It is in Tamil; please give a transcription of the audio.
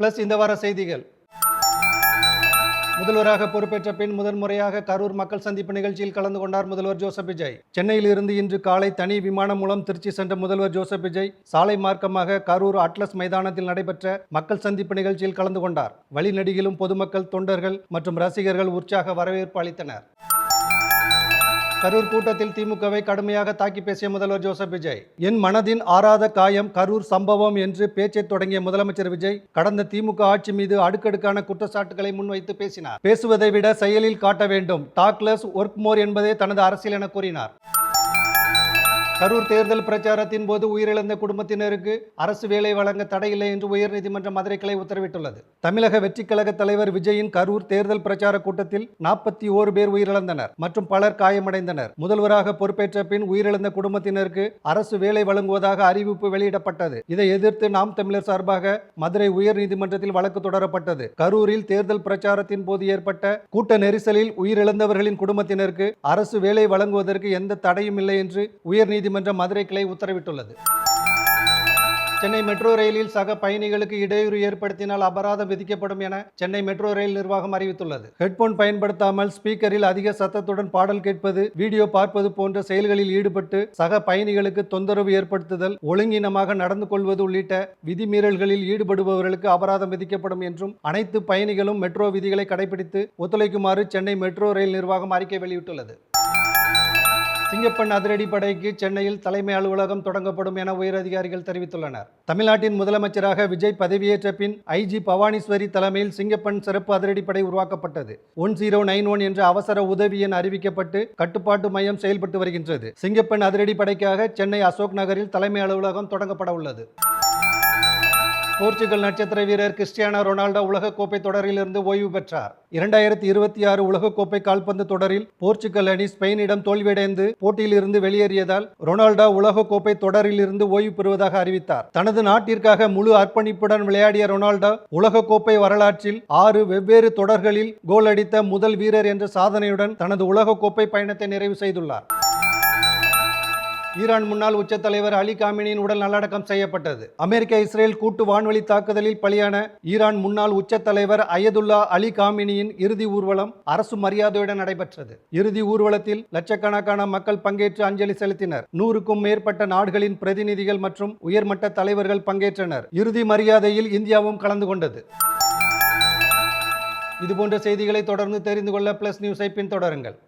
பிளஸ் இந்த வார செய்திகள். முதல்வராக பொறுப்பேற்ற பின் முதன்முறையாக கரூர் மக்கள் சந்திப்பு நிகழ்ச்சியில் கலந்து கொண்டார் முதல்வர் ஜோசப் விஜய். சென்னையில் இருந்து இன்று காலை தனி விமானம் மூலம் திருச்சி சென்ற முதல்வர் ஜோசப் விஜய் சாலை மார்க்கமாக கரூர் அட்லஸ் மைதானத்தில் நடைபெற்ற மக்கள் சந்திப்பு நிகழ்ச்சியில் கலந்து கொண்டார். வழிநெடுகிலும் பொதுமக்கள், தொண்டர்கள் மற்றும் ரசிகர்கள் உற்சாக வரவேற்பு அளித்தனர். கரூர் கூட்டத்தில் திமுகவை கடுமையாக தாக்கி பேசிய முதல்வர் ஜோசப் விஜய், என் மனதின் ஆறாத காயம் கரூர் சம்பவம் என்று பேச்சை தொடங்கிய முதலமைச்சர் விஜய் கடந்த திமுக ஆட்சி மீது அடுக்கடுக்கான குற்றச்சாட்டுகளை முன்வைத்து பேசினார். பேசுவதை விட செயலில் காட்ட வேண்டும், டாக் லெஸ் ஒர்க் மோர் என்பதே தனது அரசியல் என கூறினார். கரூர் தேர்தல் பிரச்சாரத்தின் போது உயிரிழந்த குடும்பத்தினருக்கு அரசு வேலை வழங்க தடையில்லை என்று உயர்நீதிமன்ற மதுரை கிளை உத்தரவிட்டுள்ளது. தமிழக வெற்றிக் கழக தலைவர் விஜயின் கரூர் தேர்தல் பிரச்சார கூட்டத்தில் 41 பேர் உயிரிழந்தனர் மற்றும் பலர் காயமடைந்தனர். முதல்வராக பொறுப்பேற்ற பின் உயிரிழந்த குடும்பத்தினருக்கு அரசு வேலை வழங்குவதாக அறிவிப்பு வெளியிடப்பட்டது. இதை எதிர்த்து நாம் தமிழர் சார்பாக மதுரை உயர்நீதிமன்றத்தில் வழக்கு தொடரப்பட்டது. கரூரில் தேர்தல் பிரச்சாரத்தின் போது ஏற்பட்ட கூட்ட நெரிசலில் உயிரிழந்தவர்களின் குடும்பத்தினருக்கு அரசு வேலை வழங்குவதற்கு எந்த தடையும் இல்லை என்று உயர்நீதிமன்ற மதுரை கிளை உத்தரவிட்டுள்ளது. சென்னை மெட்ரோ ரயிலில் சக பயணிகளுக்கு இடையூறு ஏற்படுத்தினால் அபராதம் விதிக்கப்படும் என சென்னை மெட்ரோ ரயில் நிர்வாகம் அறிவித்துள்ளது. ஹெட்போன் பயன்படுத்தாமல் ஸ்பீக்கரில் அதிக சத்தத்துடன் பாடல் கேட்பது, வீடியோ பார்ப்பது போன்ற செயல்களில் ஈடுபட்டு சக பயணிகளுக்கு தொந்தரவு ஏற்படுத்துதல், ஒழுங்கீனமாக நடந்து கொள்வது உள்ளிட்ட விதிமீறல்களில் ஈடுபடுபவர்களுக்கு அபராதம் விதிக்கப்படும் என்றும் அனைத்து பயணிகளும் மெட்ரோ விதிகளை கடைபிடித்து ஒத்துழைக்குமாறு சென்னை மெட்ரோ ரயில் நிர்வாகம் அறிக்கை வெளியிட்டுள்ளது. சிங்கப்பெண் அதிரடிப்படைக்கு சென்னையில் தலைமை அலுவலகம் தொடங்கப்படும் என உயரதிகாரிகள் தெரிவித்துள்ளனர். தமிழ்நாட்டின் முதலமைச்சராக விஜய் பதவியேற்ற பின் ஐஜி பவானீஸ்வரி தலைமையில் சிங்கப்பெண் சிறப்பு அதிரடிப்படை உருவாக்கப்பட்டது. 1091 என்ற அவசர உதவி எண் அறிவிக்கப்பட்டு கட்டுப்பாட்டு மையம் செயல்பட்டு வருகின்றது. சிங்கப்பெண் அதிரடிப்படைக்காக சென்னை அசோக் நகரில் தலைமை அலுவலகம் தொடங்கப்பட உள்ளது. போர்ச்சுகல் நட்சத்திர வீரர் கிறிஸ்டியானோ ரொனால்டோ உலகக்கோப்பை தொடரிலிருந்து ஓய்வு பெற்றார். 2026 உலகக்கோப்பை கால்பந்து தொடரில் போர்ச்சுகல் அணி ஸ்பெயினிடம் தோல்வியடைந்து போட்டியில் இருந்து வெளியேறியதால் ரொனால்டோ உலகக்கோப்பை தொடரில் இருந்து ஓய்வு பெறுவதாக அறிவித்தார். தனது நாட்டிற்காக முழு அர்ப்பணிப்புடன் விளையாடிய ரொனால்டோ உலகக்கோப்பை வரலாற்றில் 6 வெவ்வேறு தொடர்களில் கோல் அடித்த முதல் வீரர் என்ற சாதனையுடன் தனது உலகக்கோப்பை பயணத்தை நிறைவு செய்துள்ளார். ஈரான் முன்னாள் உச்ச தலைவர் அலி காமினியின் உடல் நல்லடக்கம் செய்யப்பட்டது. அமெரிக்க இஸ்ரேல் கூட்டு வான்வழி தாக்குதலில் பலியான ஈரான் முன்னாள் உச்ச தலைவர் அயதுல்லா அலி காமினியின் இறுதி ஊர்வலம் அரசு மரியாதையுடன் நடைபெற்றது. இறுதி ஊர்வலத்தில் லட்சக்கணக்கான மக்கள் பங்கேற்று அஞ்சலி செலுத்தினர். 100க்கும் மேற்பட்ட நாடுகளின் பிரதிநிதிகள் மற்றும் உயர்மட்ட தலைவர்கள் பங்கேற்றனர். இறுதி மரியாதையில் இந்தியாவும் கலந்து கொண்டது. இதுபோன்ற செய்திகளை தொடர்ந்து தெரிந்து கொள்ள பிளஸ் நியூஸை பின்தொடருங்கள்.